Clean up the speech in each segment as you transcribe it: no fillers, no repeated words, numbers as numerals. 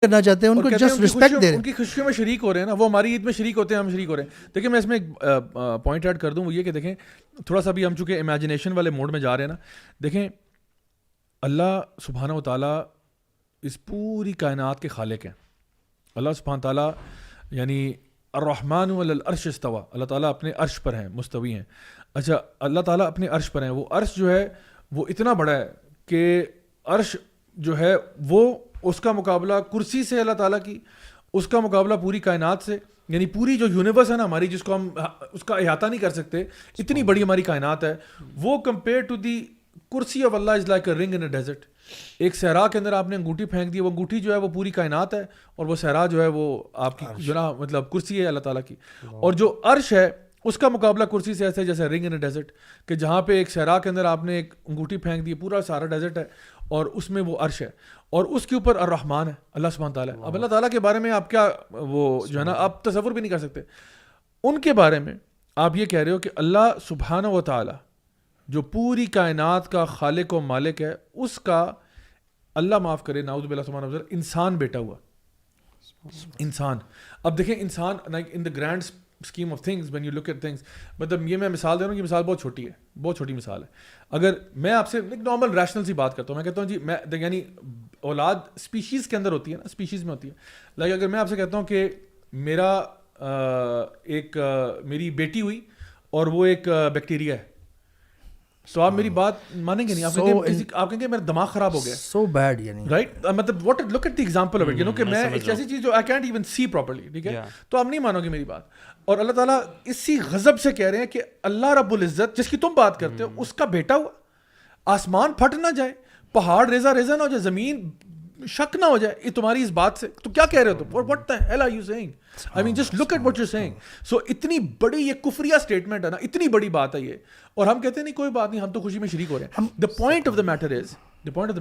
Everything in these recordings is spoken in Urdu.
کرنا چاہتے ہیں ان کو جسٹ رسپیکٹ دے رہے ہیں, ان کی خوشیوں میں شریک ہو رہے ہیں نا, وہ ہماری عید میں شریک ہوتے ہیں, ہم شریک ہو رہے ہیں. دیکھیں میں اس میں ایک پوائنٹ ایڈ کر دوں, وہ یہ کہ دیکھیں تھوڑا سا بھی ہم چونکہ امیجنیشن والے موڈ میں جا رہے ہیں نا, دیکھیں اللہ سبحانہ و تعالیٰ اس پوری کائنات کے خالق ہیں. اللہ سبحانہ تعالیٰ یعنی الرحمن علی العرش استویٰ, اللہ تعالیٰ اپنے عرش پر ہیں, مستوی ہیں. اچھا اللہ تعالیٰ اپنے عرش پر ہیں, وہ عرش جو ہے وہ اتنا بڑا ہے کہ عرش جو ہے وہ اس کا مقابلہ کرسی سے اللہ تعالیٰ کی, اس کا مقابلہ پوری کائنات سے, یعنی پوری جو یونیورس ہے نا ہماری, جس کو ہم اس کا احاطہ نہیں کر سکتے, اتنی بڑی ہماری کائنات ہے, وہ کمپیئر ٹو دی کرسی of Allah is like a رنگ ان اے ڈیزرٹ. ایک صحرا کے اندر آپ نے انگوٹھی پھینک دی, وہ انگوٹھی جو ہے وہ پوری کائنات ہے, اور وہ صحرا جو ہے وہ آپ کی جو نا مطلب کرسی ہے اللہ تعالیٰ کی. اور جو عرش ہے اس کا مقابلہ کرسی سے ایسے جیسے رنگ ان اے ڈیزرٹ, کہ جہاں پہ ایک صحرا کے اندر آپ نے ایک انگوٹھی پھینک دی, پورا سارا ڈیزرٹ ہے اور اس میں وہ عرش ہے, اور اس کے اوپر الرحمن ہے اللہ سبحانہ تعالیٰ. اب اللہ تعالیٰ کے بارے میں آپ کیا وہ جو ہے نا آپ تصور بھی نہیں کر سکتے. ان کے بارے میں آپ یہ کہہ رہے ہو کہ اللہ سبحانہ و تعالیٰ جو پوری کائنات کا خالق و مالک ہے, اس کا اللہ معاف کرے نعوذ باللہ سبحانہ و تعالیٰ انسان بیٹا ہوا. انسان, اب دیکھیں انسان like in the grand scheme of things when you look at things, مطلب یہ میں مثال دے رہا ہوں, یہ مثال بہت چھوٹی ہے, بہت چھوٹی مثال ہے. اگر میں آپ سے ایک نارمل ریشنل سی بات کرتا ہوں, میں کہتا ہوں جی میں یعنی اولاد اسپیشیز کے اندر ہوتی ہے نا, اسپیشیز میں ہوتی ہے. لائک اگر میں آپ سے کہتا ہوں کہ میرا ایک میری بیٹی ہوئی اور وہ ایک بیکٹیریا ہے, تو آپ میری بات مانیں گے نہیں, آپ کہیں گے میرا دماغ خراب ہو گیا, سو بیڈ یعنی رائٹ, مطلب what look at the example of it, you know کہ میں ایک ایسی چیز جو I can't even see properly, ٹھیک ہے, تو آپ نہیں مانو گے میری بات. اور اللہ تعالیٰ اسی غضب سے کہہ رہے ہیں کہ اللہ رب العزت جس کی تم بات کرتے ہو اس کا بیٹا ہوا, آسمان پھٹ نہ جائے, پہاڑ ریزہ ریزہ نہ ہو جائے, زمین شک نہ ہو جائے یہ تمہاری اس بات سے, تو کیا کہہ رہے ہو تم, what the hell are you saying? I mean just look at what you're saying. So اتنی بڑی یہ کفریہ اسٹیٹمنٹ ہے نا, اتنی بڑی بات ہے یہ, اور ہم کہتے ہیں نہیں کوئی بات نہیں, ہم تو خوشی میں شریک ہو رہے ہیں. The point of the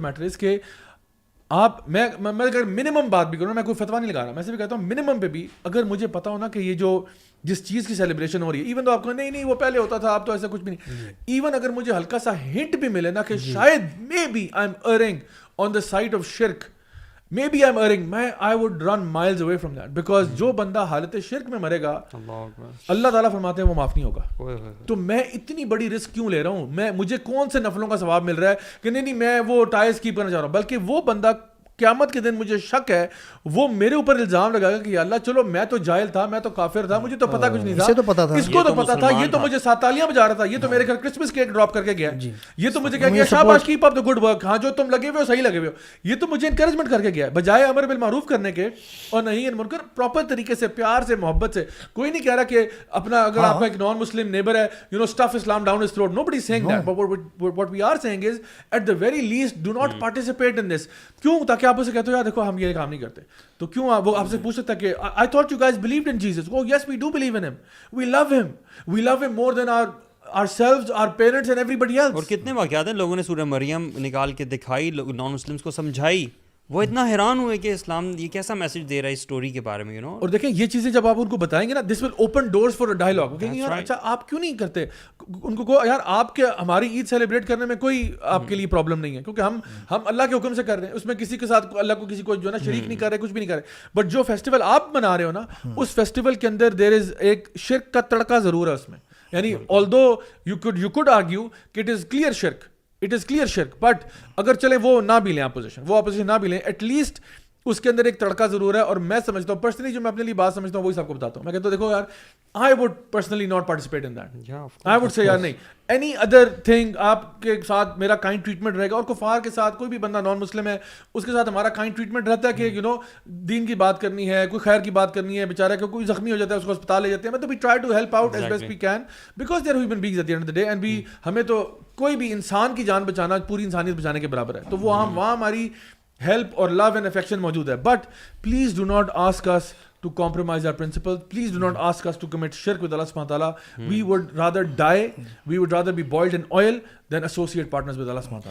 matter is کہ آپ میں اگر منیمم بات بھی کروں, میں کوئی فتویٰ نہیں لگا رہا, میں سے بھی کہتا ہوں منیمم پہ بھی اگر مجھے پتا ہو نا کہ یہ جو جس چیز کی سیلیبریشن ہو رہی ہے, ایون تو آپ کو نہیں وہ پہلے ہوتا تھا, آپ تو ایسا کچھ بھی نہیں, ایون اگر مجھے ہلکا سا ہنٹ بھی ملے نا کہ شاید maybe I am erring on the side of شرک, maybe I am erring, میں I would run miles away from that, because جو بندہ حالت شرک میں مرے گا اللہ تعالیٰ فرماتے ہیں وہ معاف نہیں ہوگا. تو میں اتنی بڑی رسک کیوں لے رہا ہوں, مجھے کون سے نفلوں کا ثواب مل رہا ہے کہ نہیں میں وہ ٹائز کیپ کرنا چاہ رہا ہوں, بلکہ وہ بندہ قیامت کے دن مجھے شک ہے وہ میرے اوپر الزام لگائے گا کہ اللہ چلو میں تو جاہل تھا, میں تو کافر تھا, مجھے تو پتا کچھ نہیں تھا, اس کو تو پتا تھا, یہ تو مجھے 7 تالیاں بجا رہا تھا, یہ تو میرے گھر کرسمس کیک ڈراپ کر کے گیا, یہ تو مجھے کہہ گیا شاباش keep up the good work, ہاں جو تم لگے ہوئے ہو صحیح لگے ہوئے ہو, یہ تو مجھے انکریجمنٹ کر کے گیا, بجائے امر بالمعروف کرنے کے اور نہیں منکر, پراپر طریقے سے پیار سے محبت سے. کوئی نہیں کہہ رہا کہ اپنا اگر آپ کا ایک نان مسلم نیبر ہے you know stuff Islam down his throat, nobody seeing that, but what we are seeing is at the very least do not participate in this. کیوں؟ تاکہ آپ اسے کہتے ہو یار دیکھو ہم یہ کام نہیں کرتے, تو کیوں وہ آپ سے پوچھ سکتا ہے کہ I thought you guys believed in Jesus. Oh yes, we do believe in him. We love him more than ourselves, our parents and everybody else. اور کتنے واقعات ہیں لوگوں نے سورہ مریم نکال کے دکھائی, نان مسلمس کو سمجھائی, وہ اتنا حیران ہوئے کہ اسلام یہ کیسا میسج دے رہا ہے اس اسٹوری کے بارے میں, یو نو. اور دیکھیں یہ چیزیں جب آپ ان کو بتائیں گے نا, this will open doors for a dialogue. کہیں گے یار اچھا آپ کیوں نہیں کرتے, ان کو یار آپ کے ہماری عید سیلیبریٹ کرنے میں کوئی آپ کے لیے پرابلم نہیں ہے, کیونکہ ہم اللہ کے حکم سے کر رہے ہیں, اس میں کسی کے ساتھ اللہ کو کسی کو جو ہے نا شریک نہیں کر رہے, کچھ بھی نہیں کر رہے. بٹ جو فیسٹیول آپ منا رہے ہو نا, اس فیسٹیول کے اندر دیر از ایک شرک کا تڑکا ضرور ہے اس میں, یعنی although you could argue کہ it is clear shirk, but اگر چلے وہ نہ بھی لیں اپوزیشن نہ بھی لیں, ایٹ لیسٹ اس کے اندر ایک تڑکا ضرور ہے. اور میں سمجھتا ہوں پرسنلی, جو میں اپنے لیے بات سمجھتا ہوں وہی سب کو بتاتا ہوں. میں کہتا ہوں دیکھو یار I would personally not participate in that. I would say یار نہیں, any other thing آپ کے ساتھ میرا کائنڈ ٹریٹمنٹ رہے گا, اور کفار کے ساتھ کوئی بھی بندہ نان مسلم ہے اس کے ساتھ ہمارا کائنڈ ٹریٹمنٹ رہتا ہے کہ یو نو دین کی بات کرنی ہے, کوئی خیر کی بات کرنی ہے, بیچارہ کہ کوئی زخمی ہو جاتا ہے اس کو اسپتال لے جاتے ہیں, مطلب we try to help out as best we can because they are human beings at the end of the day, and ہمیں تو کوئی بھی انسان کی جان بچانا پوری انسانیت بچانے کے برابر ہے, تو وہ وہاں ہماری ہیلپ اور لو اینڈ افیکشن موجود ہے. But please do not ask us to compromise our principles. Please do not ask us to commit shirk with Allah subhanahu wa ta'ala. We would rather die, we would rather be boiled in oil than associate partners with Allah subhanahu wa ta'ala.